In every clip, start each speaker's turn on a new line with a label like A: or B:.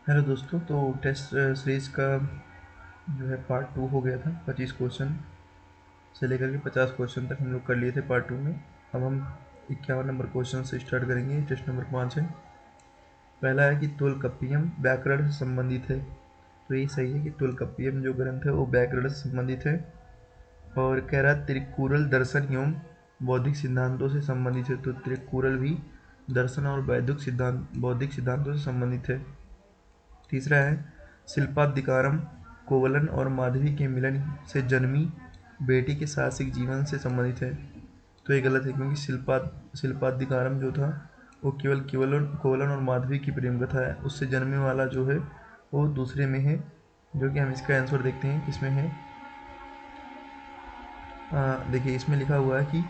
A: Hello दोस्तों, तो test series का जो है पार्ट 2 हो गया था। 25 क्वेश्चन से लेकर के 50 क्वेश्चन तक हम लोग कर लिए थे पार्ट 2 में। अब हम 51 नंबर क्वेश्चन से स्टार्ट करेंगे। टेस्ट नंबर 5 है। पहला है कि तोलकप्पियम व्याकरण से संबंधित है। तो ये सही है कि तोलकप्पियम जो ग्रंथ है वो व्याकरण से संबंधित है। और कह रहा है त्रिकुरल दर्शन एवं बौद्धिक सिद्धांतों से संबंधित है। तो त्रिकुरल भी दर्शन और बौद्धिक सिद्धांतों से संबंधित है। तीसरा है शिल्पाधिकारम कोवलन और माधवी के मिलन से जन्मी बेटी के साहसिक जीवन से संबंधित है। तो ये गलत है, क्योंकि शिल्पाधिकारम जो था वो केवल केवल कोवलन और माधवी की प्रेम कथा है। उससे जन्मे वाला जो है वो दूसरे में है, जो कि हम इसका आंसर देखते हैं किसमें है। देखिए इसमें लिखा हुआ है कि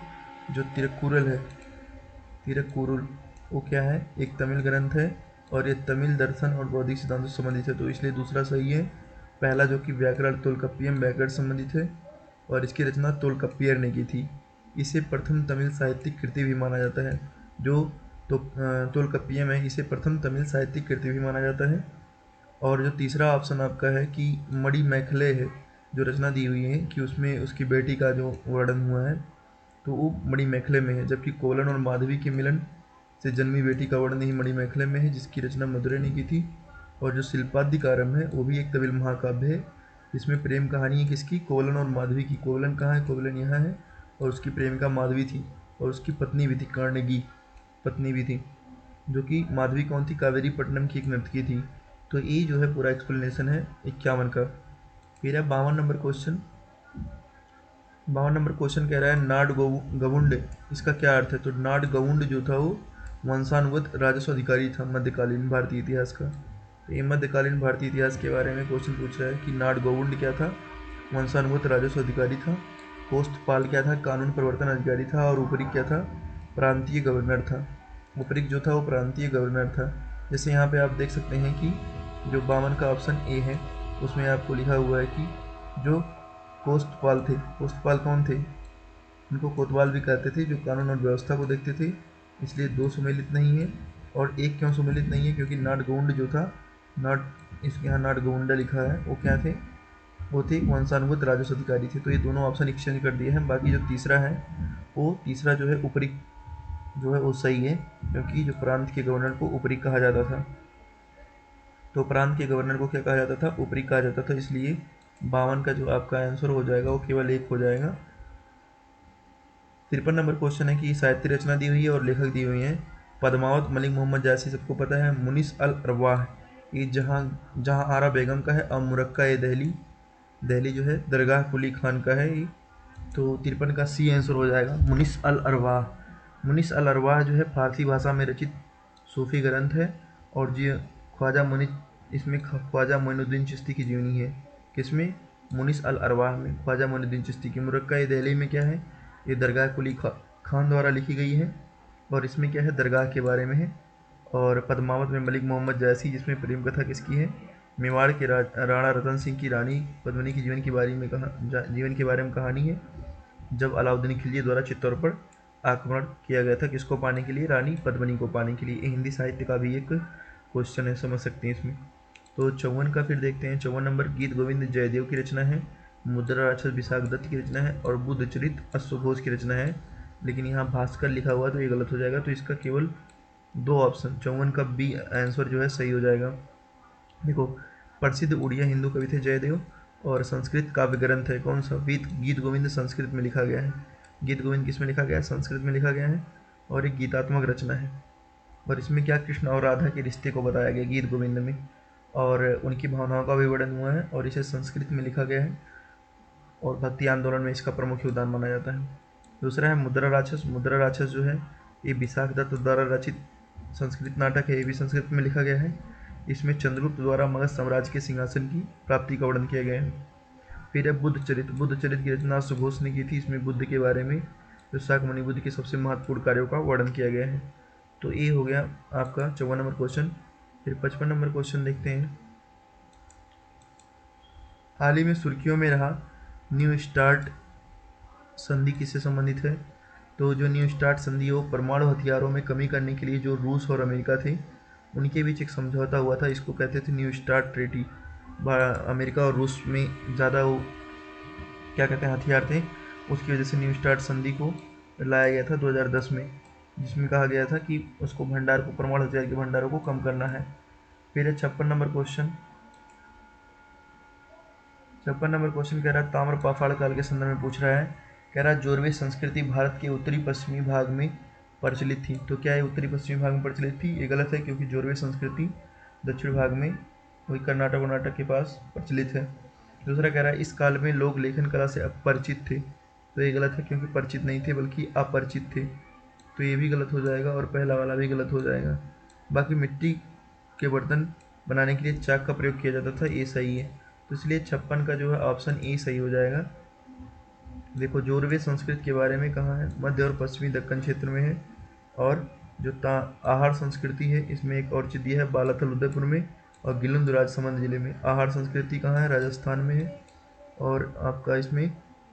A: जो तिरुक्कुरल है, तिरुक्कुरल वो क्या है, एक तमिल ग्रंथ है और ये तमिल दर्शन और बौद्धिक सिद्धांतों से संबंधित है। तो इसलिए दूसरा सही है। पहला जो कि व्याकरण तोलकप्पियम व्याकरण संबंधित है और इसकी रचना तोलकप्पियर ने की थी। इसे प्रथम तमिल साहित्यिक कृति भी माना जाता है। जो तो तोलकप्पियम है, इसे प्रथम तमिल साहित्यिक कृति भी माना जाता है। और जो तीसरा ऑप्शन आपका है कि मणि मैखले है, जो रचना दी हुई है कि उसमें उसकी बेटी का जो वर्णन हुआ है तो वो मणिमेखले में है। जबकि कोलन और माधवी के मिलन से जन्मी बेटी का वर्णन ही मणिमेखले में है, जिसकी रचना मदुरै ने की थी। और जो शिल्पाधिकारम है वो भी एक तमिल महाकाव्य है। इसमें प्रेम कहानी है किसकी, कोवलन और माधवी की। कोवलन कहाँ है, कोवलन यहाँ है। और उसकी प्रेमिका माधवी थी और उसकी पत्नी भी थी, कर्णगी पत्नी भी थी। जो कि माधवी कौन थी, कावेरी पट्टनम की एक नर्तकी थी। तो ये जो है पूरा एक्सप्लेनेशन है 51 का। फिर है 52 नंबर क्वेश्चन। 52 नंबर क्वेश्चन कह रहा है नाड गवुंड, इसका क्या अर्थ है। तो नाड गवुंड जो था वो वंशानुगत राजस्व अधिकारी था मध्यकालीन भारतीय इतिहास का। तो ये मध्यकालीन भारतीय इतिहास के बारे में क्वेश्चन पूछ रहा है कि नाड गवुंड क्या था, वंशानुगत राजस्व अधिकारी था। कोस्तपाल क्या था, कानून प्रवर्तन अधिकारी था। और ऊपरी क्या था, प्रांतीय गवर्नर था। ऊपरी जो था वो प्रांतीय गवर्नर था। जैसे यहाँ पे आप देख सकते हैं कि जो 52 का ऑप्शन ए है उसमें आपको लिखा हुआ है कि जो कोस्तपाल थे, कोस्तपाल कौन थे, उनको कोतवाल भी कहते थे, जो कानून और व्यवस्था को देखते थे। इसलिए दो सुमेलित नहीं है। और एक क्यों सुमेलित नहीं है, क्योंकि नाडगोंड जो था, नाट इसके यहाँ नाडगोंडा लिखा है, वो क्या थे, वो थे वंशानुगत राजस्व अधिकारी थे। तो ये दोनों ऑप्शन एक्सचेंज कर दिए हैं। बाकी जो तीसरा है वो तीसरा जो है ऊपरी जो है वो सही है, क्योंकि जो प्रांत के गवर्नर को ऊपरी कहा जाता था। तो प्रांत के गवर्नर को क्या कहा जाता था, ऊपरी कहा जाता था। इसलिए 52 का जो आपका आंसर हो जाएगा वो केवल एक हो जाएगा। 53 नंबर क्वेश्चन है कि साहित्य रचना दी हुई है और लेखक दी हुई हैं। पद्मावत मलिक मोहम्मद जायसी सबको पता है। मुनिस अल अरवाह ये जहाँ जहाँ आरा बेगम का है। और मुरक्का ए दहली, दहली जो है दरगाह कुली खान का है ये। तो 53 का सी आंसर हो जाएगा, मुनिस अल अरवाह। मुनिस अल अरवाह जो है फारसी भाषा में रचित सूफी ग्रंथ है। और जो ख्वाजा मुनि इसमें ख्वाजा मोइनुद्दीन चिश्ती की जीवनी है। किसमें, मुनिस अल अरवाह में ख्वाजा मोइनुद्दीन चिश्ती की। मुरक्का ए दहली में क्या है, ये दरगाह कुली खान द्वारा लिखी गई है और इसमें क्या है, दरगाह के बारे में है। और पद्मावत में मलिक मोहम्मद जायसी, जिसमें प्रेम कथा किसकी है, मेवाड़ के राणा रतन सिंह की रानी पद्मिनी की जीवन के बारे में कहानी है। जब अलाउद्दीन खिलजी द्वारा चित्तौड़ पर आक्रमण किया गया था, किसको पाने के लिए, रानी पद्मिनी को पाने के लिए। ये हिंदी साहित्य का भी एक क्वेश्चन है, समझ सकते हैं इसमें। तो 54 का फिर देखते हैं। 54 नंबर गीत गोविंद जयदेव की रचना है। मुद्रा राक्षस विशाख दत्त की रचना है। और बुद्ध चरित अश्वघोष की रचना है। लेकिन यहाँ भास्कर लिखा हुआ तो ये गलत हो जाएगा। तो इसका केवल दो ऑप्शन, 54 का बी आंसर जो है सही हो जाएगा। देखो, प्रसिद्ध उड़िया हिंदू कवि थे जयदेव। और संस्कृत काव्य ग्रंथ है कौन सा, गीत गोविंद संस्कृत में लिखा गया है। गीत गोविंद किस में लिखा गया है, संस्कृत में लिखा गया है। और एक गीतात्मक रचना है। और इसमें क्या, कृष्ण और राधा के रिश्ते को बताया गया गीत गोविंद में। और उनकी भावनाओं का भी वर्णन हुआ है और इसे संस्कृत में लिखा गया है। और भक्ति आंदोलन में इसका प्रमुख योगदान माना जाता है। दूसरा है मुद्रा राक्षस। मुद्रा राक्षस जो है ये विशाख दत्त द्वारा रचित संस्कृत नाटक है। ये भी संस्कृत में लिखा गया है। इसमें चंद्रगुप्त द्वारा मगध साम्राज्य के सिंहासन की प्राप्ति का वर्णन किया गया है। फिर है बुद्ध चरित। बुद्ध चरित की रचना सुघोष ने की थी। इसमें बुद्ध के बारे में, जो शाक्यमुनि बुद्ध के सबसे महत्वपूर्ण कार्यों का वर्णन किया गया है। तो ये हो गया आपका 54 नंबर क्वेश्चन। फिर 55 नंबर क्वेश्चन देखते हैं। हाल ही में सुर्खियों में रहा न्यू स्टार्ट संधि किससे संबंधित है। तो जो न्यू स्टार्ट संधि है वो परमाणु हथियारों में कमी करने के लिए जो रूस और अमेरिका थे उनके बीच एक समझौता हुआ था, इसको कहते थे न्यू स्टार्ट ट्रीटी। अमेरिका और रूस में ज़्यादा वो क्या कहते हैं हथियार थे, उसकी वजह से न्यू स्टार्ट संधि को लाया गया था 2010 में, जिसमें कहा गया था कि उसको भंडार को, परमाणु हथियार के भंडारों को कम करना है। फिर है 56 नंबर क्वेश्चन। 56 नंबर क्वेश्चन कह रहा है ताम्र पाषाण काल के संदर्भ में पूछ रहा है। कह रहा है जोरवे संस्कृति भारत के उत्तरी पश्चिमी भाग में प्रचलित थी। तो क्या है उत्तरी पश्चिमी भाग में प्रचलित थी? ये गलत है, क्योंकि जोरवे संस्कृति दक्षिण भाग में, वही कर्नाटक के पास प्रचलित है। दूसरा कह रहा है इस काल में लोग लेखन कला से अपरिचित थे। तो ये गलत है, क्योंकि परिचित नहीं थे बल्कि अपरिचित थे। तो ये भी गलत हो जाएगा और पहला वाला भी गलत हो जाएगा। बाकी मिट्टी के बर्तन बनाने के लिए चाक का प्रयोग किया जाता था, ये सही है। तो इसलिए 56 का जो है ऑप्शन ए सही हो जाएगा। देखो जोरवे संस्कृत के बारे में कहाँ है, मध्य और पश्चिमी दक्कन क्षेत्र में है। और जो आहार संस्कृति है, इसमें एक और चीज़ दिया है बालाथल उदयपुर में और गिलंद राजसमंद जिले में। आहार संस्कृति कहाँ है? राजस्थान में है। और आपका इसमें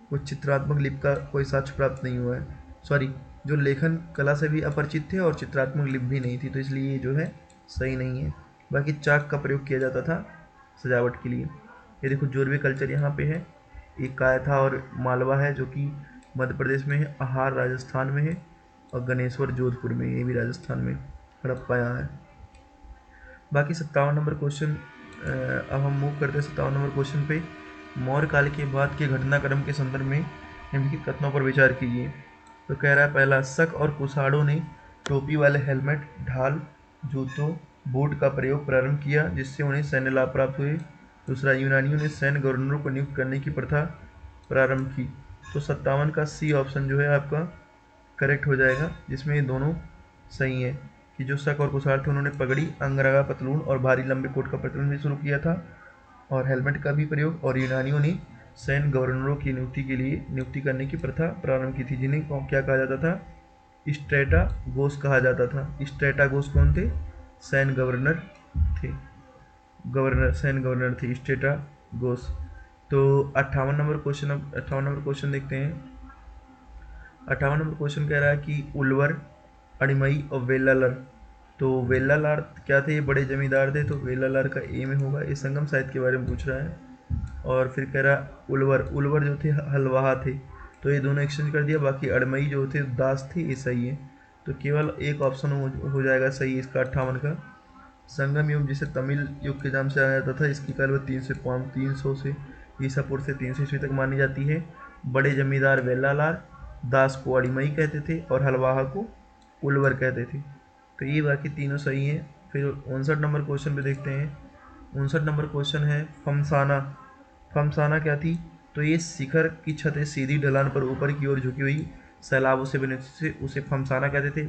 A: कुछ चित्रात्मक लिपि का कोई साक्ष्य प्राप्त नहीं हुआ है। सॉरी, जो लेखन कला से भी अपरिचित थे और चित्रात्मक लिपि भी नहीं थी, तो इसलिए ये जो है सही नहीं है। बाकी चाक का प्रयोग किया जाता था सजावट के लिए। ये देखो जोरवे कल्चर यहाँ पे है, एक कायथा और मालवा है जो कि मध्य प्रदेश में है, आहार राजस्थान में है और गणेश्वर जोधपुर में, ये भी राजस्थान में, हड़प्पा यहाँ है। बाकी 57 नंबर क्वेश्चन, अब हम मूव करते हैं 57 नंबर क्वेश्चन पे। मौर्य काल के बाद के घटनाक्रम के संदर्भ में निम्नलिखित कथनों पर विचार कीजिए। तो कह रहा है पहला, शक और कुषाणों ने टोपी वाले हेलमेट, ढाल, जूतों, बूट का प्रयोग प्रारंभ किया जिससे उन्हें सैन्य लाभ प्राप्त हुए। दूसरा, यूनानियों ने सैन्य गवर्नरों को नियुक्त करने की प्रथा प्रारंभ की। तो 57 का सी ऑप्शन जो है आपका करेक्ट हो जाएगा, जिसमें ये दोनों सही है कि जो शक और कुषाण थे उन्होंने पगड़ी, अंगरखा, पतलून और भारी लंबे कोट का प्रचलन भी शुरू किया था और हेलमेट का भी प्रयोग। और यूनानियों ने सैन्य गवर्नरों की नियुक्ति करने की प्रथा प्रारंभ की थी, जिन्हें क्या कहा जाता था? स्ट्रेटागोस कहा जाता था। स्ट्रेटागोस कौन थे? सैन्य गवर्नर थे, सैन्य गवर्नर थे स्ट्रेटागोस। तो 58 नंबर क्वेश्चन, अब 58 नंबर क्वेश्चन देखते हैं। 58 नंबर क्वेश्चन कह रहा है कि उलवर, अणिमई और वेल्लालर। तो वेल्लालार क्या थे? ये बड़े जमींदार थे, तो वेल्लालार का ए में होगा। ये संगम साहित्य के बारे में पूछ रहा है। और फिर कह रहा उलवर जो थे हलवाहा थे, तो ये दोनों एक्सचेंज कर दिया। बाकी अड़मई जो थे दास थे, ये सही है। तो केवल एक ऑप्शन हो जाएगा सही इसका 58 का। संगम युग जिसे तमिल युग के नाम से आया जाता था, इसकी काल 300 से ईसा पूर्व से 300 ईस्वी तक मानी जाती है। बड़े जमींदार वेल्लालार, दास को अड़िमई कहते थे और हलवाहा को उलवर कहते थे। तो ये बाकी तीनों सही हैं। फिर 59 नंबर क्वेश्चन पे देखते हैं। 59 नंबर क्वेश्चन है फमसाना। फमसाना क्या थी? तो ये शिखर की छतें सीधी ढलान पर ऊपर की ओर झुकी हुई सैलाबों से बने थे, उसे फमसाना कहते थे।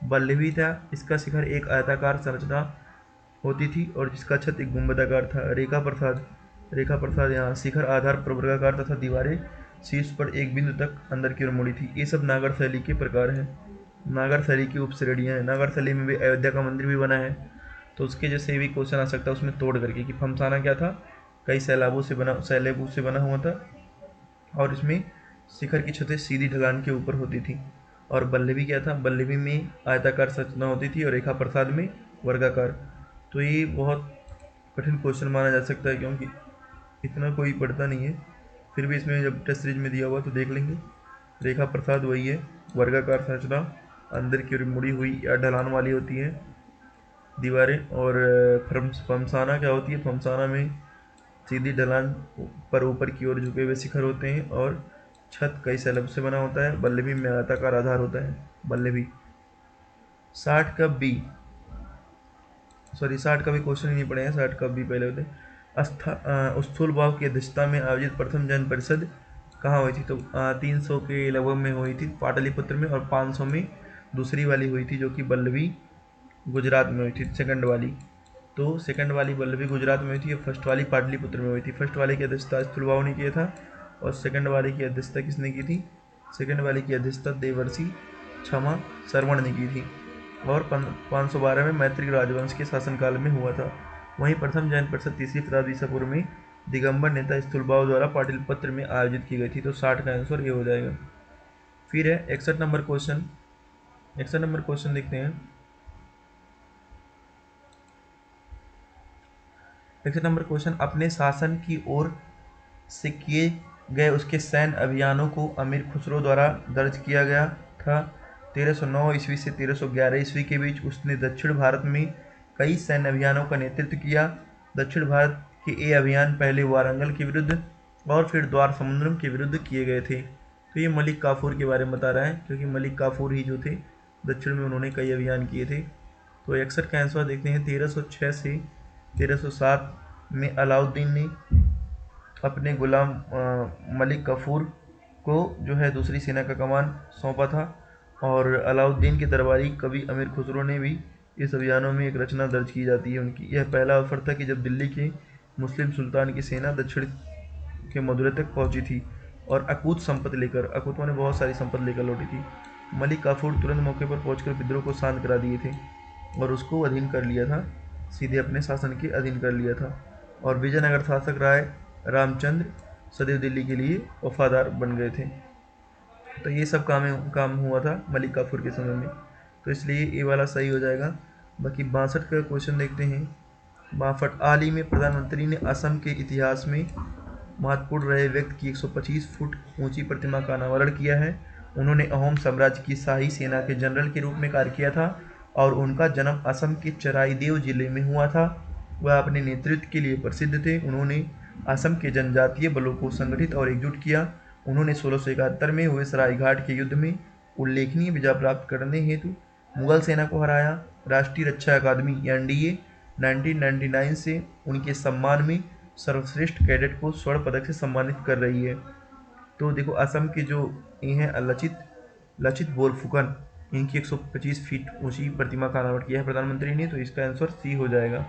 A: बल्लवी था, इसका शिखर एक आयताकार संरचना होती थी और जिसका छत एक गुंबदाकार था। रेखा प्रसाद यहाँ शिखर आधार पर वर्गाकार तथा दीवारें शीर्ष पर एक बिंदु तक अंदर की ओर मुड़ी थी। ये सब नागर शैली के प्रकार हैं। नागर शैली की उपश्रेणियाँ हैं। नागर शैली में भी अयोध्या का मंदिर भी बना है, तो उसके जैसे भी क्वेश्चन आ सकता है उसमें तोड़ करके कि फमसाना क्या था? कई सैलाबों से बना हुआ था और इसमें शिखर की छतें सीधी ढलान के ऊपर होती थी। और बल्लवी क्या था? बल्लवी में आयताकार संरचना होती थी और रेखा प्रसाद में वर्गाकार। तो ये बहुत कठिन क्वेश्चन माना जा सकता है, क्योंकि इतना कोई पढ़ता नहीं है। फिर भी इसमें जब टेस्ट सीरीज में दिया हुआ तो देख लेंगे। रेखा प्रसाद वही है, वर्गाकार संरचना, अंदर की ओर मुड़ी हुई या ढलान वाली होती है दीवारें। और फमसाना क्या होती है? फमसाना में सीधी ढलान पर ऊपर की ओर झुके हुए शिखर होते हैं और छत कई सैलब से बना होता है। बल्लभी में आयताकार आधार होता है। बल्लभी 60 का बी, सॉरी 60 का भी क्वेश्चन ही नहीं पड़े हैं, 60 का बी पहले होते हैं। स्थूल भाव की अध्यक्षता में आयोजित प्रथम जैन परिषद कहाँ हुई थी? तो 300 के लगभग में हुई थी पाटलिपुत्र में, और 500 में दूसरी वाली हुई थी जो कि बल्लभी गुजरात में हुई थी, सेकंड वाली। तो सेकंड वाली बल्लभी गुजरात में हुई थी और फर्स्ट वाली पाटलिपुत्र में हुई थी। फर्स्ट वाले की अध्यक्षता स्थूलभाव ने किया था और सेकंड वाले की अध्यक्षता किसने की थी? सेकंड वाले की अध्यक्षता देवर्षि क्षमा श्रवण ने की थी और 512 में मैत्रिक राजवंश के शासनकाल में हुआ था। वहीं प्रथम जैन परिषद 3री शताब्दी ईसा पूर्व में दिगंबर नेता स्थूलभाव द्वारा पाटलिपुत्र में आयोजित की गई थी। तो 60 का आंसर ये हो जाएगा। फिर है 61 नंबर क्वेश्चन। 61 नंबर क्वेश्चन देखते हैं। 61 नंबर क्वेश्चन, अपने शासन की ओर से किए गए उसके सैन्य अभियानों को अमीर खुसरो द्वारा दर्ज किया गया था। 1309 ईस्वी से 1311 ईस्वी के बीच उसने दक्षिण भारत में कई सैन्य अभियानों का नेतृत्व किया। दक्षिण भारत के ये अभियान पहले वारंगल के विरुद्ध और फिर द्वार समुद्रम के विरुद्ध किए गए थे। तो ये मलिक काफूर के बारे में बता रहा है, क्योंकि मलिक काफूर ही जो थे दक्षिण में उन्होंने कई अभियान किए थे। तो 61 का आंसर देखते हैं। 1306 से 1307 में अलाउद्दीन ने अपने गुलाम मलिक काफूर को जो है दूसरी सेना का कमान सौंपा था, और अलाउद्दीन के दरबारी कवि अमीर खुसरो ने भी इस अभियानों में एक रचना दर्ज की जाती है उनकी। यह पहला अवसर था कि जब दिल्ली के मुस्लिम सुल्तान की सेना दक्षिण के मदुरै तक पहुंची थी और अकूत संपत्ति लेकर, अकूतों ने बहुत सारी संपत्ति लेकर लौटी थी। मलिक काफूर तुरंत मौके पर पहुंचकर विद्रोह को शांत करा दिए थे और उसको अधीन कर लिया था, सीधे अपने शासन के अधीन कर लिया था। और विजयनगर शासक राय रामचंद्र सदैव दिल्ली के लिए वफादार बन गए थे। तो ये सब काम हुआ था मलिक काफूर के समय में, तो इसलिए ये वाला सही हो जाएगा। बाकी 62 का क्वेश्चन देखते हैं। 62, हाल ही में प्रधानमंत्री ने असम के इतिहास में महत्वपूर्ण रहे व्यक्ति की 125 फुट ऊंची प्रतिमा का अनावरण किया है। उन्होंने अहोम साम्राज्य की शाही सेना के जनरल के रूप में कार्य किया था और उनका जन्म असम के चराईदेव जिले में हुआ था। वह अपने नेतृत्व के लिए प्रसिद्ध थे। उन्होंने असम के जनजातीय बलों को संगठित और एकजुट किया। उन्होंने 1671 में हुए सरायघाट के युद्ध में उल्लेखनीय विजय प्राप्त करने हेतु मुगल सेना को हराया। राष्ट्रीय रक्षा अकादमी एनडीए 1999 से उनके सम्मान में सर्वश्रेष्ठ कैडेट को स्वर्ण पदक से सम्मानित कर रही है। तो देखो असम के जो ये हैं लचित बोरफुकन, इनकी 125 फीट ऊंची प्रतिमा का अनावरण किया है प्रधानमंत्री ने, तो इसका आंसर सी हो जाएगा।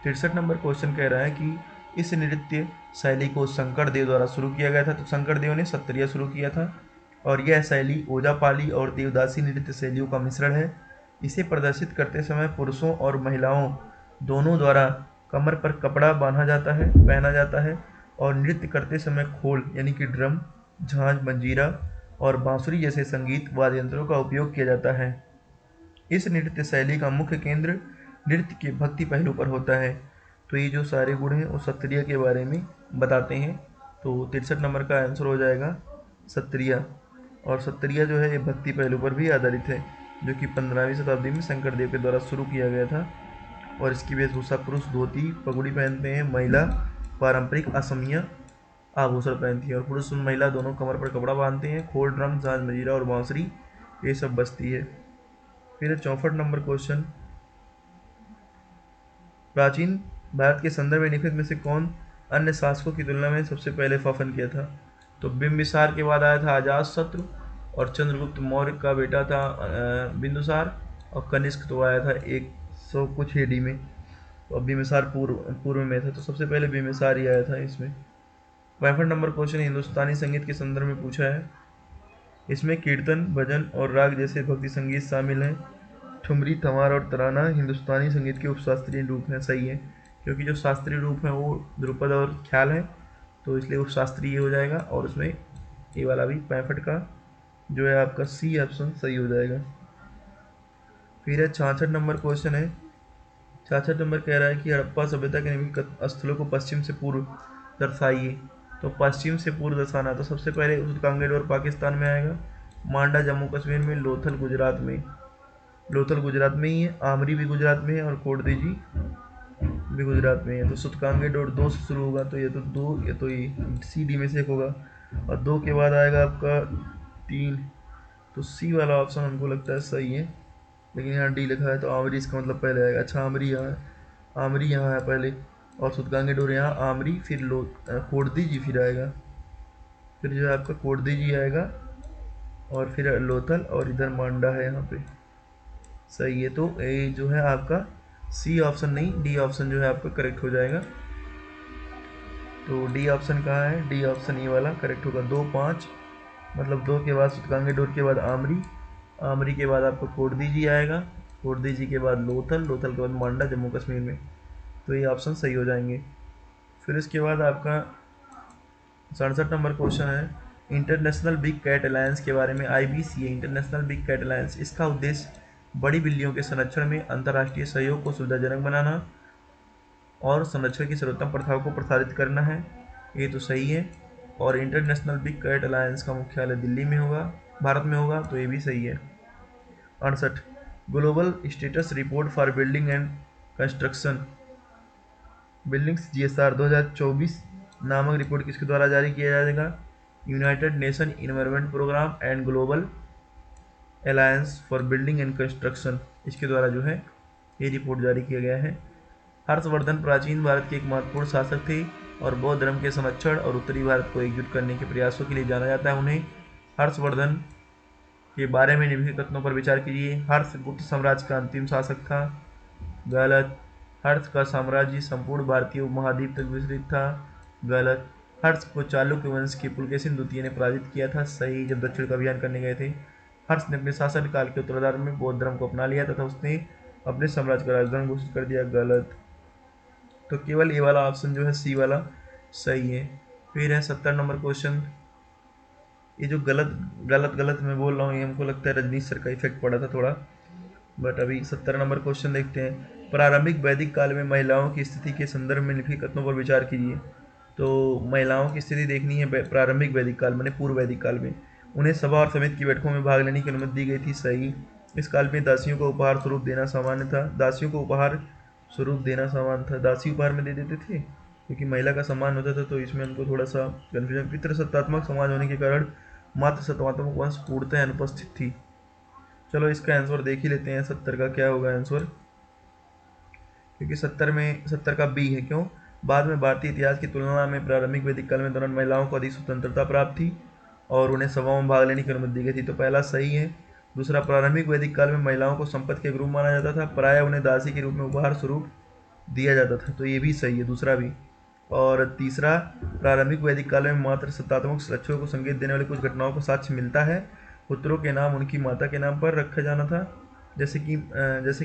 A: 63 नंबर क्वेश्चन कह रहा है कि इस नृत्य शैली को शंकर देव द्वारा शुरू किया गया था। तो शंकर देव ने सत्रिया शुरू किया था और यह शैली ओजापाली और देवदासी नृत्य शैलियों का मिश्रण है। इसे प्रदर्शित करते समय पुरुषों और महिलाओं दोनों द्वारा कमर पर कपड़ा पहना जाता है और नृत्य करते समय खोल यानी कि ड्रम, झांझ, मंजीरा और बांसुरी जैसे संगीत वाद्य यंत्रों का उपयोग किया जाता है। इस नृत्य शैली का मुख्य केंद्र नृत्य के भक्ति पहलू पर होता है। तो ये जो सारे गुण हैं वो सत्रिया के बारे में बताते हैं। तो 63 नंबर का आंसर हो जाएगा सत्रिया। और सत्रिया जो है ये भक्ति पहलू पर भी आधारित है, जो कि 15वीं शताब्दी में शंकर देव के द्वारा शुरू किया गया था। और इसकी वेशभूषा पुरुष धोती पगड़ी पहनते हैं, महिला पारंपरिक असमिया आभूषण पहनती है और पुरुष और महिला दोनों कमर पर कपड़ा बांधते हैं। खोल, ड्रम, झांझ, मंजीरा और बांसुरी ये सब बजती है। फिर 64 नंबर क्वेश्चन, प्राचीन भारत के संदर्भ में निम्नलिखित में से कौन अन्य शासकों की तुलना में सबसे पहले शासन किया था। तो बिंबिसार के बाद आया था अजातशत्रु और चंद्रगुप्त मौर्य का बेटा था बिंदुसार, और कनिष्क तो आया था 100 कुछ एडी में। तो अब बिंबिसार पूर्व में था, तो सबसे पहले बिंबिसार ही आया था इसमें। 65 नंबर क्वेश्चन हिंदुस्तानी संगीत के संदर्भ में पूछा है। इसमें कीर्तन, भजन और राग जैसे भक्ति संगीत शामिल हैं। ठुमरी, थमार और तराना हिंदुस्तानी संगीत के उपशास्त्रीय रूप हैं। सही है, क्योंकि जो शास्त्रीय रूप है वो ध्रुपद और ख्याल है, तो इसलिए उपशास्त्रीय हो जाएगा। और उसमें ये वाला भी 65 का जो है आपका सी ऑप्शन सही हो जाएगा। फिर है 66 नंबर क्वेश्चन है। 66 नंबर कह रहा है कि हड़प्पा सभ्यता के निम्नलिखित स्थलों को पश्चिम से पूर्व दर्शाइए। तो पश्चिम से पूर्व दर्शाना, तो सबसे पहले उत्तराखंड पाकिस्तान में आएगा, मांडा जम्मू कश्मीर में, लोथल गुजरात में ही है, आमरी भी गुजरात में है और कोटदीजी भी गुजरात में है। तो सुतकांगेड और 2 से शुरू होगा, तो ये तो 2, ये तो ये सी डी में से एक होगा। और 2 के बाद आएगा आपका 3, तो सी वाला ऑप्शन हमको लगता है सही है, लेकिन यहाँ डी लिखा है तो आमरी इसका मतलब पहले आएगा। अच्छा, आमरी यहाँ है पहले, और सुतकांगेड और यहाँ आमरी, फिर कोटदीजी फिर आएगा, फिर जो है आपका कोटदीजी आएगा और फिर लोथल और इधर मांडा है यहाँ पे। सही है, तो ये जो है आपका सी ऑप्शन नहीं, डी ऑप्शन जो है आपका करेक्ट हो जाएगा। तो डी ऑप्शन कहाँ है, डी ऑप्शन ये वाला करेक्ट होगा। 2, 5 मतलब 2 के बाद सुतकांगेडोर के बाद आमरी के बाद आपका कोटदीजी आएगा, कोटदीजी के बाद लोथल के बाद मांडा जम्मू कश्मीर में। तो ये ऑप्शन सही हो जाएंगे। फिर इसके बाद आपका 67 नंबर क्वेश्चन है इंटरनेशनल बिग कैट अलायंस के बारे में। IBCA international big cat alliance, इसका उद्देश्य बड़ी बिल्लियों के संरक्षण में अंतर्राष्ट्रीय सहयोग को सुविधाजनक बनाना और संरक्षण की सर्वोत्तम प्रथाओं को प्रसारित करना है, ये तो सही है। और इंटरनेशनल बिग कैट अलायंस का मुख्यालय दिल्ली में होगा, भारत में होगा, तो ये भी सही है। 68 global status report for building and construction buildings GSR 2024 नामक रिपोर्ट किसके द्वारा जारी किया जाएगा? United Nation Environment Programme and Global Alliance for building and Construction, इसके द्वारा जो है ये रिपोर्ट जारी किया गया है। हर्षवर्धन प्राचीन भारत के एक महत्वपूर्ण शासक थे और बौद्ध धर्म के संरक्षण और उत्तरी भारत को एकजुट करने के प्रयासों के लिए जाना जाता है उन्हें। हर्षवर्धन के बारे में निम्नलिखित कथनों पर विचार कीजिए। हर्ष गुप्त साम्राज्य का अंतिम शासक था, गलत। हर्ष का साम्राज्य संपूर्ण भारतीय उपमहाद्वीप तक विस्तृत था, गलत। हर्ष को चालुक्य वंश के पुलकेशिन द्वितीय ने पराजित किया था, सही, जब दक्षिण का अभियान करने गए थे। हर्ष ने अपने शासन काल के उत्तरार्ध में बौद्ध धर्म को अपना लिया तथा उसने अपने साम्राज्य का राजधानी घोषित कर दिया, गलत। तो केवल ये वाला ऑप्शन जो है सी वाला सही है। फिर है 70 नंबर क्वेश्चन। ये जो गलत गलत गलत मैं बोल रहा हूँ, ये हमको लगता है रजनीश सर का इफेक्ट पड़ा था थोड़ा, बट अभी 70 नंबर क्वेश्चन देखते हैं। प्रारंभिक वैदिक काल में महिलाओं की स्थिति के संदर्भ में निम्नलिखित कथनों पर विचार कीजिए। तो महिलाओं की स्थिति देखनी है प्रारंभिक वैदिक काल माने पूर्व वैदिक काल में। उन्हें सभा और समिति की बैठकों में भाग लेने की अनुमति दी गई थी, सही। इस काल में दासियों को उपहार स्वरूप देना सामान्य था, दासियों को उपहार स्वरूप देना सामान्य था, दासी उपहार में दे देते थे क्योंकि महिला का सम्मान होता था, तो इसमें हमको थोड़ा सा कन्फ्यूजन। पितृसत्तात्मक समाज होने के कारण मात्र सत्तात्मक वंश पूर्णतः अनुपस्थित थी। चलो इसका आंसर देख ही लेते हैं 70 का क्या होगा आंसर, क्योंकि 70 का बी है। क्यों? बाद में भारतीय इतिहास की तुलना में प्रारंभिक वैदिक काल में दौरान महिलाओं को अधिक स्वतंत्रता प्राप्त थी और उन्हें सभाओं में भाग लेने की अनुमति दी गई थी, तो पहला सही है। दूसरा, प्रारंभिक वैदिक काल में महिलाओं को संपत्ति के रूप माना जाता था, प्रायः उन्हें दासी के रूप में उपहार स्वरूप दिया जाता था, तो ये भी सही है, दूसरा भी। और तीसरा, प्रारंभिक वैदिक काल में मात्र सत्तात्मक लक्ष्यों को संकेत देने वाली कुछ घटनाओं का साक्ष्य मिलता है। पुत्रों के नाम उनकी माता के नाम पर रखा जाना था, जैसे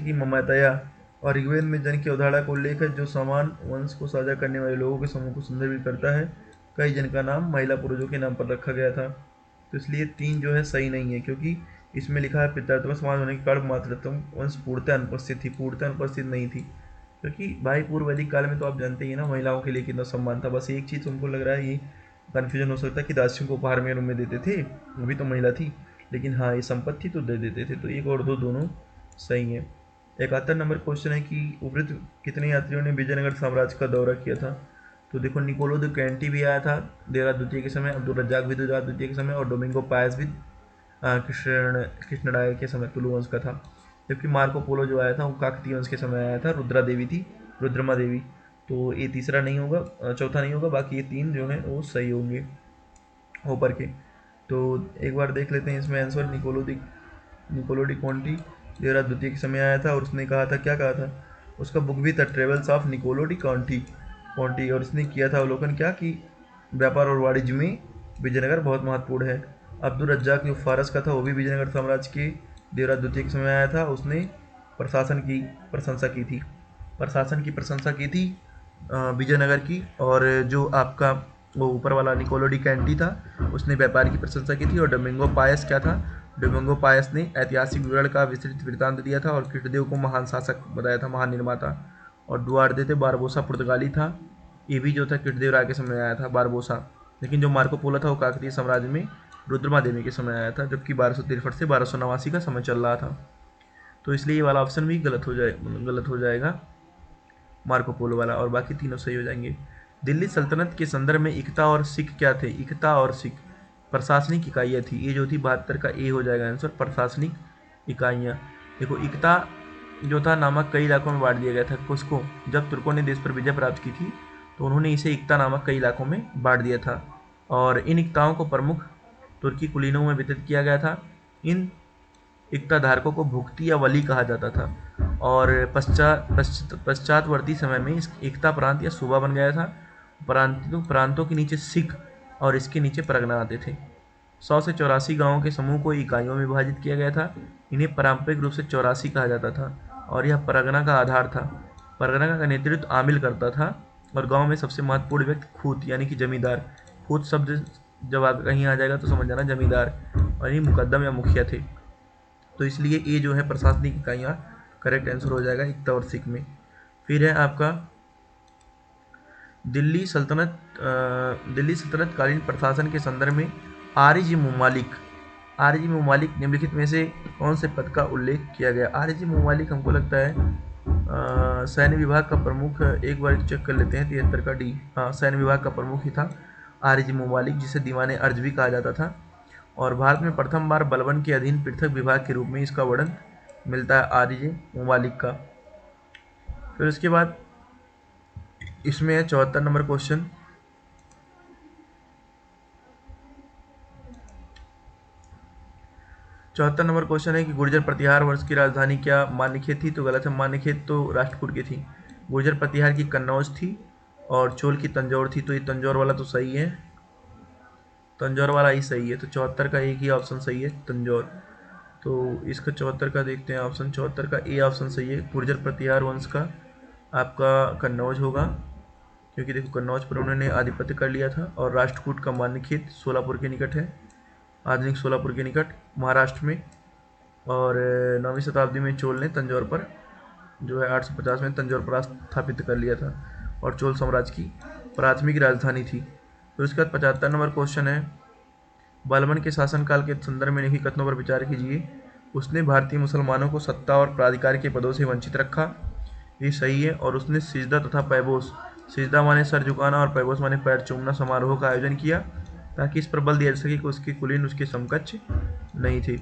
A: कि ममताया, और ऋग्वेद में जन की अवधारणा का उल्लेख है जो समान वंश को साझा करने वाले लोगों के समूह को संदर्भित करता है। कई जन का नाम महिला पूर्वजों के नाम पर रखा गया था, तो इसलिए 3 जो है सही नहीं है, क्योंकि इसमें लिखा है पितृत्मक समाज होने के कारण मातृत्व वंश पूर्णतः अनुपस्थित थी, पूर्णतः अनुपस्थित नहीं थी, क्योंकि भाई पूर्व वैदिक काल में तो आप जानते ही हैं ना महिलाओं के लिए कितना सम्मान था। बस एक चीज़ उनको लग रहा है, ये कन्फ्यूजन हो सकता है कि दासियों को उपहार में रूम में देते थे, वो भी तो महिला थी, लेकिन हाँ ये संपत्ति तो दे देते थे, तो एक और दो दोनों सही है। 71 नंबर क्वेश्चन है कि उपरोक्त कितने यात्रियों ने विजयनगर साम्राज्य का दौरा किया था? तो देखो, निकोलो द कैंटी भी आया था देवराज द्वितीय के समय, अब्दुल रज्जाक भी देवराज द्वितीय के समय, और डोमिंगो पायस भी कृष्णराय के समय तुलु वंश का था। जबकि मार्को पोलो जो आया था वो काकतीय वंश के समय आया था, रुद्रा देवी थी, रुद्रमा देवी, तो ये तीसरा नहीं होगा, चौथा नहीं होगा, बाकी ये 3 जो हैं वो सही होंगे ऊपर के। तो एक बार देख लेते हैं इसमें आंसर। निकोलो डी कॉन्टी देवराज द्वितीय के समय आया था और उसने कहा था, क्या कहा था, उसका बुक भी था ट्रेवल्स ऑफ निकोलो डी कॉन्टी, और उसने किया था अवलोकन क्या कि व्यापार और वाणिज्य में विजयनगर बहुत महत्वपूर्ण है। अब्दुल रज्जाक जो फारस का था वो भी विजयनगर साम्राज्य के देवराज द्वितीय के समय आया था, उसने प्रशासन की प्रशंसा की थी विजयनगर की। और जो आपका वो ऊपर वाला निकोलो डी कैंटी था उसने व्यापार की प्रशंसा की थी। और डोमिंगो पायस क्या था, डोमिंगो पायस ने ऐतिहासिक विवरण का विस्तृत वृत्तांत दिया था और कृष्णदेव को महान शासक बताया था, महान निर्माता। और दुआर्दे थे बारबोसा पुर्तगाली था, ये भी जो था कृष्णदेव राय के समय आया था बारबोसा। लेकिन जो मार्को पोलो था वो काकतीय साम्राज्य में रुद्रमा देवी के समय आया था, जबकि 1263 से 1289 का समय चल रहा था, तो इसलिए ये वाला ऑप्शन भी गलत हो जाएगा मार्को पोलो वाला, और बाकी तीनों सही हो जाएंगे। दिल्ली सल्तनत के संदर्भ में इकता और सिख क्या थे? इकता और सिख प्रशासनिक इकाइयाँ थी, ये जो थी 72 का ए हो जाएगा आंसर, प्रशासनिक इकाइयाँ। देखो, इकता जो था नामक कई इलाकों में बांट दिया गया था, किसको? जब तुर्कों ने देश पर विजय प्राप्त की थी तो उन्होंने इसे इकता नामक कई इलाकों में बांट दिया था, और इन इकताओं को प्रमुख तुर्की कुलीनों में वितरित किया गया था। इन इकता धारकों को भुक्ति या वली कहा जाता था, और पश्चातवर्ती समय में इस इकता प्रांत या सूबा बन गया था। प्रांतों के नीचे सिख और इसके नीचे परगना आते थे। 100 से 84 गाँवों के समूह को इकाइयों में विभाजित किया गया था। इन्हें पारंपरिक रूप से 84 कहा जाता था, और यह परगना का आधार था। परगना का नेतृत्व आमिल करता था, और गांव में सबसे महत्वपूर्ण व्यक्ति खूत यानी कि जमींदार, खूत शब्द जब कहीं आ जाएगा तो समझ जाना जमींदार, और ये मुकद्दम या मुखिया थे। तो इसलिए ये जो है प्रशासनिक इकाइयाँ करेक्ट आंसर हो जाएगा इकता और सिख में। फिर है आपका दिल्ली सल्तनत कालीन प्रशासन के संदर्भ में आरिजी ममालिक निम्नलिखित में से कौन से पद का उल्लेख किया गया? आरिजी ममालिक हमको लगता है सैन्य विभाग का प्रमुख, एक बार चेक कर लेते हैं 73 का डी। हाँ, सैन्य विभाग का प्रमुख ही था आरिजी ममालिक, जिसे दीवाने अर्ज भी कहा जाता था। और भारत में प्रथम बार बलबन के अधीन पृथक विभाग के रूप में इसका वर्णन मिलता है आरिजी ममालिक का। फिर उसके बाद इसमें है 74 नंबर क्वेश्चन। चौहत्तर नंबर क्वेश्चन है कि गुर्जर प्रतिहार वंश की राजधानी क्या मान्यखेत थी? तो गलत है, मान्यखेत तो राष्ट्रकूट की थी। गुर्जर प्रतिहार की कन्नौज थी और चोल की तंजौर थी। तो ये तंजौर वाला तो सही है, तंजौर वाला ही सही है। तो 74 का एक ही ऑप्शन सही है, तंजौर। तो इसका 74 का देखते हैं ऑप्शन, 74 का ए ऑप्शन सही है। गुर्जर प्रतिहार वंश का आपका कन्नौज होगा, क्योंकि देखो कन्नौज पर उन्होंने आधिपत्य कर लिया था। और राष्ट्रकूट का मान्यखेत सोलापुर के निकट है, आधुनिक सोलापुर के निकट महाराष्ट्र में। और 9वीं शताब्दी में चोल ने तंजौर पर जो है 850 में तंजौर पर स्थापित कर लिया था और चोल साम्राज्य की प्राथमिक राजधानी थी। तो इसके बाद 75 नंबर क्वेश्चन है, बलबन के शासनकाल के संदर्भ में लिखी कथनों पर विचार कीजिए। उसने भारतीय मुसलमानों को सत्ता और प्राधिकार के पदों से वंचित रखा, ये सही है। और उसने सिजदा तथा पैबोस, सिजदा माने सर झुकाना और पैबोस माने पैर चूमना समारोह का आयोजन किया, ताकि इस पर बल दिया जा सके कि उसके कुलीन उसके समकक्ष नहीं थे।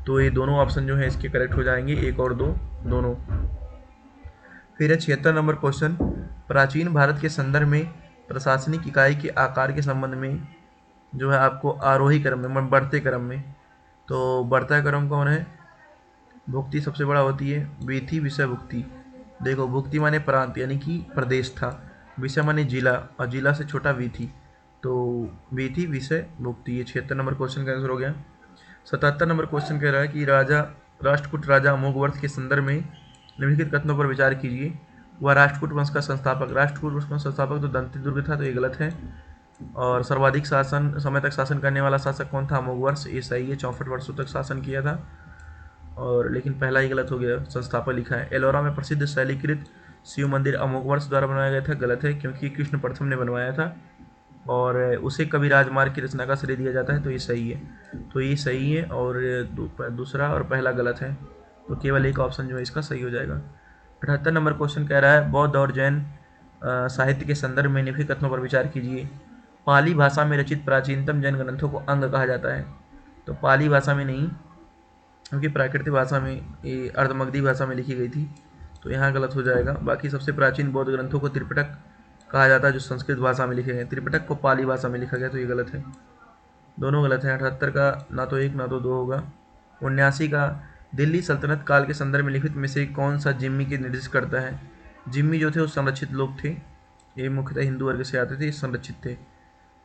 A: तो ये दोनों ऑप्शन जो है इसके करेक्ट हो जाएंगे, एक और दो दोनों। फिर है 76 नंबर क्वेश्चन, प्राचीन भारत के संदर्भ में प्रशासनिक इकाई के आकार के संबंध में जो है आपको आरोही क्रम में, बढ़ते क्रम में, तो बढ़ता क्रम कौन है? भुक्ति सबसे बड़ा होती है, वीथी, विषय, भुक्ति। देखो भुक्ति माने प्रांत यानी कि प्रदेश था, विषय माने जिला और जिला से छोटा वीथी। तो वीथी, विषय, भुक्ति, ये 76 नंबर क्वेश्चन का आंसर हो गया। 77 नंबर क्वेश्चन कह रहा है कि राष्ट्रकूट राजा अमोघवर्ष के संदर्भ में निम्नलिखित कथनों पर विचार कीजिए। वह राष्ट्रकूट वंश का संस्थापक, राष्ट्रकूट वंश का संस्थापक तो दंतिदुर्ग था, तो ये गलत है। और सर्वाधिक समय तक शासन करने वाला शासक कौन था? अमोघवर्ष, ये सही है, 64 वर्षों तक शासन किया था। और लेकिन पहला ही गलत हो गया, संस्थापक लिखा है। एलोरा में प्रसिद्ध शैलीकृत शिव मंदिर अमोघवर्ष द्वारा बनाया गया था, गलत है, क्योंकि कृष्ण प्रथम ने बनवाया था और उसे कभी राजमार्ग की रचना का श्रेय दिया जाता है, तो ये सही है। तो ये सही है और दूसरा और पहला गलत है, तो केवल एक ऑप्शन जो है इसका सही हो जाएगा। 78 नंबर क्वेश्चन कह रहा है, बौद्ध और जैन साहित्य के संदर्भ में निम्नलिखित कथनों पर विचार कीजिए। पाली भाषा में रचित प्राचीनतम जैन ग्रंथों को अंग कहा जाता है। तो पाली भाषा में नहीं, क्योंकि प्राकृतिक भाषा में, ये अर्धमगधी भाषा में लिखी गई थी, तो यहाँ गलत हो जाएगा। बाकी सबसे प्राचीन बौद्ध ग्रंथों को त्रिपिटक कहा जाता है, जो संस्कृत भाषा में लिखे गए। त्रिपिटक को पाली भाषा में लिखा गया, तो ये गलत है, दोनों गलत हैं। 78 का ना तो एक ना तो दो होगा। 79 का, दिल्ली सल्तनत काल के संदर्भ में लिखित में से कौन सा जिम्मी की निर्देश करता है? जिम्मी जो थे वो संरक्षित लोग थे, ये मुख्यतः हिंदू वर्ग से आते थे, संरक्षित थे।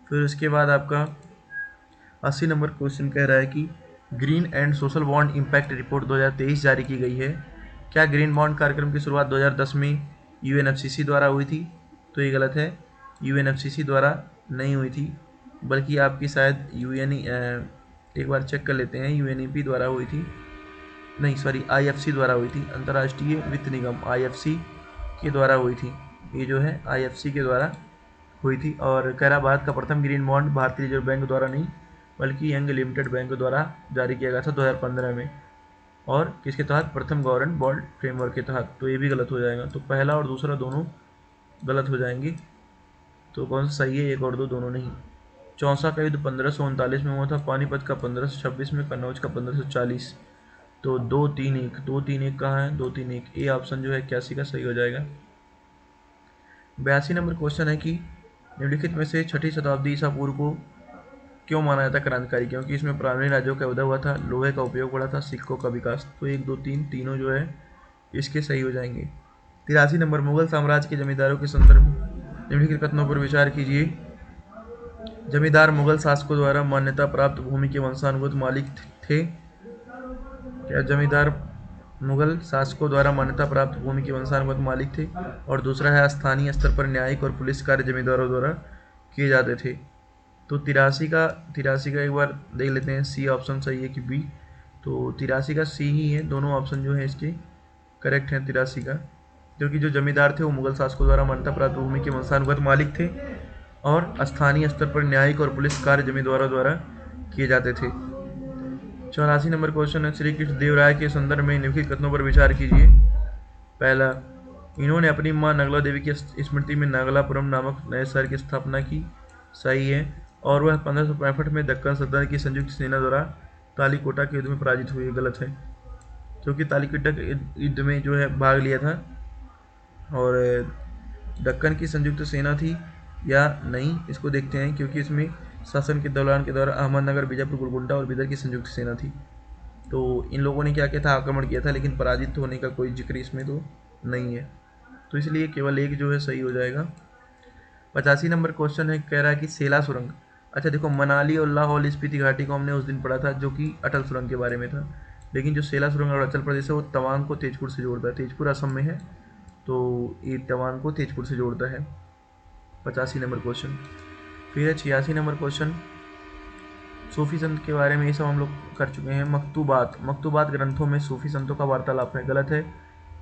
A: फिर उसके बाद आपका 80 नंबर क्वेश्चन कह रहा है कि green and social bond impact report 2023 जारी की गई है। क्या ग्रीन बॉन्ड कार्यक्रम की शुरुआत 2010 में यूएनएफसीसी द्वारा हुई थी? तो ये गलत है, यूएनएफसीसी द्वारा नहीं हुई थी, बल्कि आपकी शायद एक बार चेक कर लेते हैं, यूएनईपी द्वारा हुई थी, नहीं सॉरी आईएफसी द्वारा हुई थी, अंतर्राष्ट्रीय वित्त निगम आईएफसी के द्वारा हुई थी, ये जो है आईएफसी के द्वारा हुई थी। और कह रहा भारत का प्रथम ग्रीन बॉन्ड भारतीय रिजर्व बैंक द्वारा नहीं, बल्कि यंग लिमिटेड बैंक द्वारा जारी किया गया था 2015 में। और किसके तहत? प्रथम गवर्नमेंट बॉन्ड फ्रेमवर्क के तहत। तो ये भी गलत हो जाएगा, तो पहला और दूसरा दोनों गलत हो जाएंगे। तो कौन सा सही है? एक और दो, दोनों नहीं। चौसा का युद्ध 1539 में हुआ था, पानीपत का 1526 में, कन्नौज का 1540। तो 2-3-1, 2-3-1 कहाँ है? 2-3-1, ए ऑप्शन जो है 81 का सही हो जाएगा। 82 नंबर क्वेश्चन है कि निम्नलिखित में से 6ठी शताब्दी ईसा पूर्व को क्यों माना जाता है क्रांतिकारी? क्योंकि इसमें प्राचीन राज्यों का उदय हुआ था, लोहे का उपयोग बढ़ा था, सिक्कों का विकास। तो 1, 2, 3 तीनों जो है इसके सही हो जाएंगे। 83 नंबर, मुगल साम्राज्य के जमींदारों के संदर्भ में निम्नलिखित कथनों पर विचार कीजिए। जमींदार मुगल शासकों द्वारा मान्यता प्राप्त भूमि के वंशानुगत मालिक थे। क्या जमींदार मुगल शासकों द्वारा मान्यता प्राप्त भूमि के वंशानुगत मालिक थे? और दूसरा है, स्थानीय स्तर पर न्यायिक और पुलिस कार्य जमींदारों द्वारा किए जाते थे। तो 83 का एक बार देख लेते हैं, सी ऑप्शन सही है कि बी? तो 83 का सी ही है, दोनों ऑप्शन जो है इसके करेक्ट हैं 83 का। क्योंकि जो जमींदार थे वो मुगल शासकों द्वारा मान्यता प्राप्त भूमि के वंशानुगत मालिक थे और स्थानीय स्तर पर न्यायिक और पुलिस कार्य जमींदारों द्वारा किए जाते थे। 84 नंबर क्वेश्चन है, श्री कृष्ण देव राय के संदर्भ में निम्नलिखित कथनों पर विचार कीजिए। पहला, इन्होंने अपनी मां नगला देवी की स्मृति में नागलापुरम नामक नए शहर की स्थापना की। सही है। और वह 1565 में दक्कन सल्तनत की संयुक्त सेना द्वारा तालीकोटा के युद्ध में पराजित हुई। गलत है, क्योंकि तालीकोटा के युद्ध में जो है भाग लिया था और दक्कन की संयुक्त सेना थी या नहीं, इसको देखते हैं, क्योंकि इसमें शासन के दौरान अहमदनगर, बीजापुर, गोलकुंडा और बिदर की संयुक्त सेना थी। तो इन लोगों ने क्या किया था, आक्रमण किया था, लेकिन पराजित होने का कोई जिक्र इसमें तो नहीं है, तो इसलिए केवल एक जो है सही हो जाएगा। 85 नंबर क्वेश्चन है, कह रहा है कि सेला सुरंग। अच्छा देखो, मनाली और लाहौल स्पीति घाटी को हमने उस दिन पढ़ा था जो कि अटल सुरंग के बारे में था, लेकिन जो सेला सुरंग अरुणाचल प्रदेश है वो तवांग को तेजपुर से जोड़ता है। तेजपुर असम में है, तो ये तवांग को तेजपुर से जोड़ता है। 85 नंबर क्वेश्चन। फिर है 86 नंबर क्वेश्चन, सूफी संत के बारे में, ये सब हम लोग कर चुके हैं। मकतूबात ग्रंथों में सूफी संतों का वार्तालाप है। गलत है,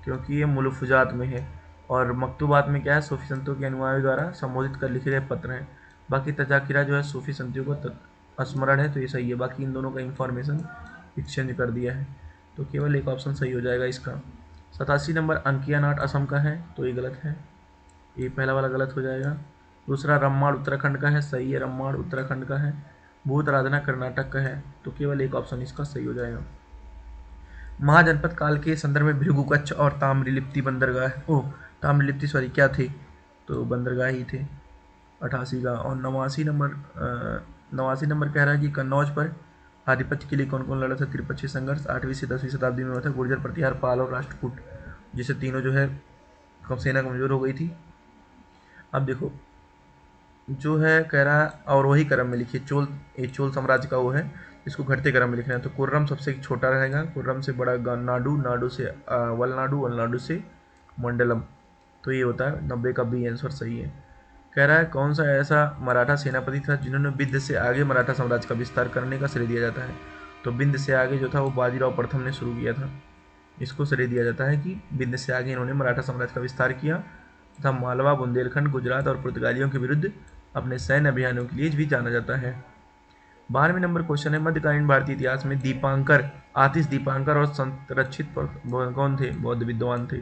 A: क्योंकि ये मुलफुजात में है, और मकतूबात में क्या है, सूफी संतों के अनुयायियों द्वारा संबोधित कर लिखे गए पत्र हैं। बाकी तजाकिरा जो है सूफी संतियों का स्मरण है, तो ये सही है। बाकी इन दोनों का इंफॉर्मेशन एक्सचेंज कर दिया है, तो केवल एक ऑप्शन सही हो जाएगा इसका। 87 नंबर, अंकिया नाट असम का है, तो ये गलत है, ये पहला वाला गलत हो जाएगा। दूसरा, रम्माड़ उत्तराखंड का है, सही है, रम्माड़ उत्तराखंड का है। भूत आराधना कर्नाटक का है, तो केवल एक ऑप्शन इसका सही हो जाएगा। महाजनपद काल के संदर्भ में भृगु कच्छ और ताम्रलिप्ति बंदरगाह, ताम्रलिप्ति सॉरी क्या थे, तो बंदरगाह ही थे। 88 का। और 89 नंबर कह रहा है कि कन्नौज पर आधिपत्य के लिए कौन कौन लड़ा था। त्रिपक्षीय संघर्ष 8वीं से 10वीं शताब्दी में हुआ था। गुर्जर, प्रतिहार, पाल और राष्ट्रकूट, जिसे तीनों जो है सेना कमजोर हो गई थी। अब देखो, जो है कह रहा है अवरोही क्रम में लिखिए। चोल साम्राज्य का वो है, इसको घटते क्रम में लिखना है। तो कुर्रम सबसे छोटा रहेगा, कुर्रम से बड़ा नाडु, नाडु से वलनाडु, वलनाडु से मंडलम, तो ये होता है 90 का बी आंसर सही है। कह रहा है कौन सा ऐसा मराठा सेनापति था जिन्होंने विंध्य से आगे मराठा साम्राज्य का विस्तार करने का श्रेय दिया जाता है। तो विंध्य से आगे जो था वो बाजीराव प्रथम ने शुरू किया था, इसको श्रेय दिया जाता है कि विंध्य से आगे इन्होंने मराठा साम्राज्य का विस्तार किया तथा मालवा, बुंदेलखंड, गुजरात और पुर्तगालियों के विरुद्ध अपने सैन्य अभियानों के लिए भी जाना जाता है। 12वें नंबर क्वेश्चन है, मध्यकालीन भारतीय इतिहास में दीपांकर, आतिश दीपांकर और संरक्षित कौन थे, बौद्ध विद्वान थे।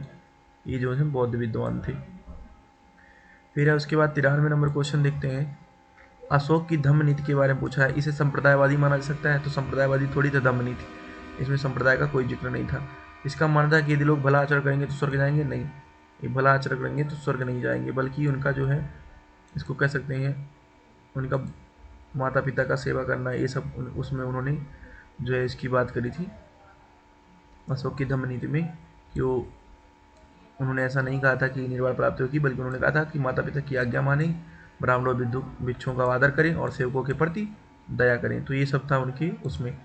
A: ये जो है बौद्ध विद्वान थे। फिर है उसके बाद 93 नंबर क्वेश्चन देखते हैं, अशोक की धम्म नीति के बारे में पूछा है। इसे संप्रदायवादी माना जा सकता है, तो संप्रदायवादी थोड़ी था धम्म नीति, इसमें संप्रदाय का कोई जिक्र नहीं था। इसका मानना था कि यदि लोग भला आचरण करेंगे तो स्वर्ग जाएंगे, नहीं, ये भला आचरण करेंगे तो स्वर्ग नहीं जाएंगे, बल्कि उनका जो है इसको कह सकते हैं उनका माता पिता का सेवा करना, ये सब उसमें उन्होंने जो है इसकी बात करी थी अशोक की धम्म नीति में, कि वो उन्होंने ऐसा नहीं कहा था कि निर्वाण प्राप्त होगी, बल्कि उन्होंने कहा था कि माता पिता की आज्ञा माने, ब्राह्मणों भिक्षुओं का आदर करें और सेवकों के प्रति दया करें। तो ये सब था उनके उसमें,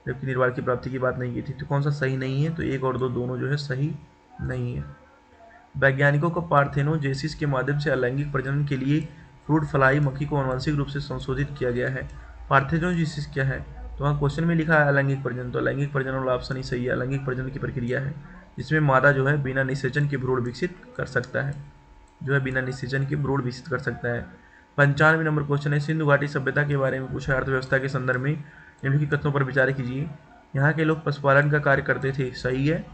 A: जबकि निर्वाण की प्राप्ति की बात नहीं की थी। तो कौन सा सही नहीं है, तो 1 और 2 दोनों जो है सही नहीं है। वैज्ञानिकों को पार्थेनोजेसिस के माध्यम से अलैंगिक प्रजनन के लिए फ्रूट फ्लाई मक्खी को आनुवंशिक रूप से संशोधित किया गया है। पार्थेनोजेसिस क्या है, तो वहाँ क्वेश्चन में लिखा है अलैंगिक प्रजनन, तो अलैंगिक प्रजनन वाला ऑप्शन ही सही है। अलैंगिक प्रजनन की प्रक्रिया है जिसमें मादा जो है बिना निषेचन के भ्रूण विकसित कर सकता है, जो है बिना निषेचन के भ्रूण विकसित कर सकता है। 95 नंबर क्वेश्चन है, सिंधु घाटी सभ्यता के बारे में पूछा। अर्थव्यवस्था के संदर्भ में निम्नलिखित कथनों पर विचार कीजिए। यहाँ के लोग पशुपालन का कार्य करते थे, सही है।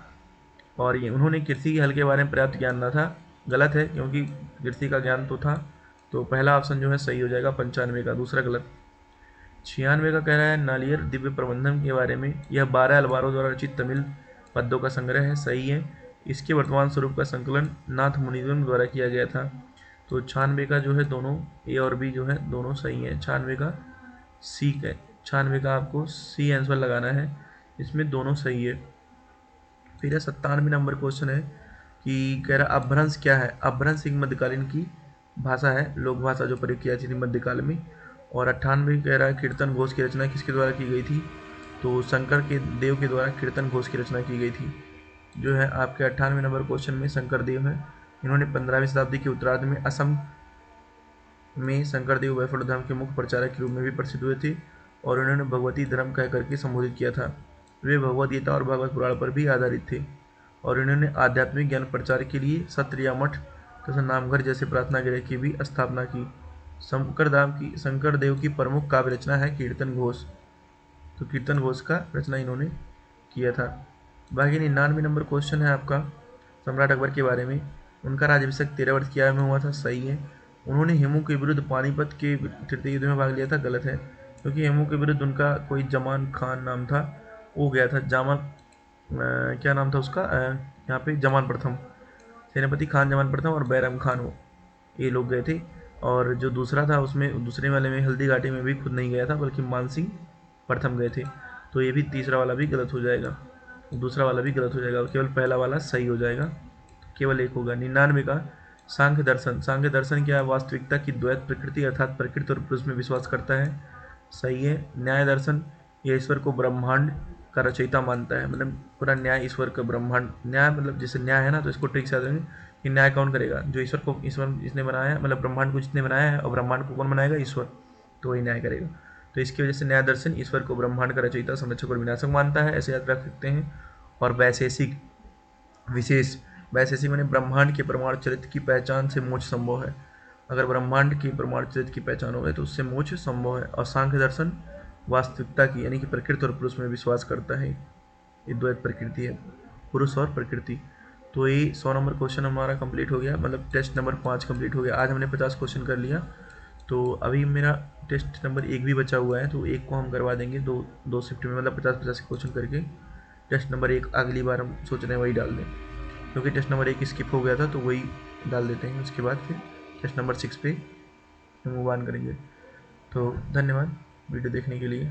A: और ये उन्होंने कृषि के हल के बारे में पर्याप्त ज्ञान न था, गलत है, क्योंकि कृषि का ज्ञान तो था। तो पहला ऑप्शन जो है सही हो जाएगा 95 का, दूसरा गलत। 96 का कह रहा है नालियर दिव्य प्रबंधन के बारे में, यह 12 अलवारों द्वारा रचित तमिल पद्यों का संग्रह है, सही है। इसके वर्तमान स्वरूप का संकलन नाथ मुनिजन द्वारा किया गया था। तो 96 का जो है दोनों ए और बी जो है दोनों सही है। 96 का सी का 96 का आपको सी आंसर लगाना है, इसमें दोनों सही है। फिर 97 नंबर क्वेश्चन है कि कह रहा अपभ्रंश क्या है। अपभ्रंश एक मध्यकालीन की भाषा है, लोक भाषा जो प्रयोग किया थी मध्यकाल में। और 98 कह रहा है कीर्तन घोष की रचना किसके द्वारा की गई थी, तो शंकर के देव के द्वारा कीर्तन घोष की रचना की गई थी। जो है आपके 98 नंबर क्वेश्चन में शंकर देव है, इन्होंने 15वीं शताब्दी के उत्तरार्ध में असम में शंकर देव वैष्णव धर्म के मुख्य प्रचारक के रूप में भी प्रसिद्ध हुए थे, और उन्होंने भगवती धर्म कह करके संबोधित किया था। वे भगवद गीता और भगवत पुराण पर भी आधारित थे। और इन्होंने आध्यात्मिक ज्ञान प्रचार के लिए सत्र या मठ तथा नामघर जैसे प्रार्थना गृह की भी स्थापना की। शंकर देव की प्रमुख काव्य रचना है कीर्तन घोष। तो कीर्तन घोष का रचना इन्होंने किया था। बाकी 99 नंबर क्वेश्चन है आपका सम्राट अकबर के बारे में। उनका राज्याभिषेक 13 वर्ष की आयु में हुआ था, सही है। उन्होंने हेमू के विरुद्ध पानीपत के तृतीय युद्ध में भाग लिया था, गलत है, क्योंकि हेमू के विरुद्ध उनका कोई जमान खान नाम था, वो गया था। क्या नाम था उसका, यहाँ पे जमान प्रथम, सेनापति खान जमान प्रथम और बैरम खान, वो ये लोग गए थे। और जो दूसरा था उसमें, दूसरे वाले में हल्दी घाटी में भी खुद नहीं गया था, बल्कि मानसिंह प्रथम गए थे। तो ये भी तीसरा वाला भी गलत हो जाएगा, दूसरा वाला भी गलत हो जाएगा, केवल पहला वाला सही हो जाएगा, केवल एक होगा। 99 का सांख्य दर्शन। सांख्य दर्शन क्या है, वास्तविकता की द्वैत प्रकृति अर्थात प्रकृति और पुरुष में विश्वास करता है, सही है। न्याय दर्शन, यह ईश्वर को ब्रह्मांड का रचयिता मानता है, मतलब पूरा न्याय ईश्वर का, ब्रह्मांड न्याय मतलब जैसे न्याय है ना, तो इसको ट्रिक से देंगे कि न्याय कौन करेगा, जो ईश्वर को, ईश्वर जिसने बनाया है, मतलब ब्रह्मांड को जिसने बनाया है, और ब्रह्मांड को कौन बनाएगा, ईश्वर, तो वही न्याय करेगा। तो इसकी वजह से न्याय दर्शन ईश्वर को ब्रह्मांड का रचयिता, संरक्षक और विनाशक मानता है, ऐसे याद रख सकते हैं। और वैशेषिक विशेष, वैशेषिक माने ब्रह्मांड के परमाणु चरित्र की पहचान से मोक्ष संभव है। अगर ब्रह्मांड के परमाणु चरित्र की पहचान हो गई तो उससे मोक्ष संभव है। और सांख्य दर्शन वास्तविकता की, यानी कि प्रकृति और पुरुष में विश्वास करता है, ये द्वैत प्रकृति है, पुरुष और प्रकृति। तो ये 100 नंबर क्वेश्चन हमारा कंप्लीट हो गया, मतलब टेस्ट नंबर 5 कंप्लीट हो गया। आज हमने 50 क्वेश्चन कर लिया, तो अभी मेरा टेस्ट नंबर 1 भी बचा हुआ है, तो एक को हम करवा देंगे दो शिफ्ट में, मतलब 50-50 क्वेश्चन करके। टेस्ट नंबर 1 अगली बार हम सोच रहे हैं वही डाल दें, क्योंकि टेस्ट नंबर 1 स्किप हो गया था, तो वही डाल देते हैं। उसके बाद फिर टेस्ट नंबर 6 पे हम मूव ऑन करेंगे। तो धन्यवाद वीडियो देखने के लिए।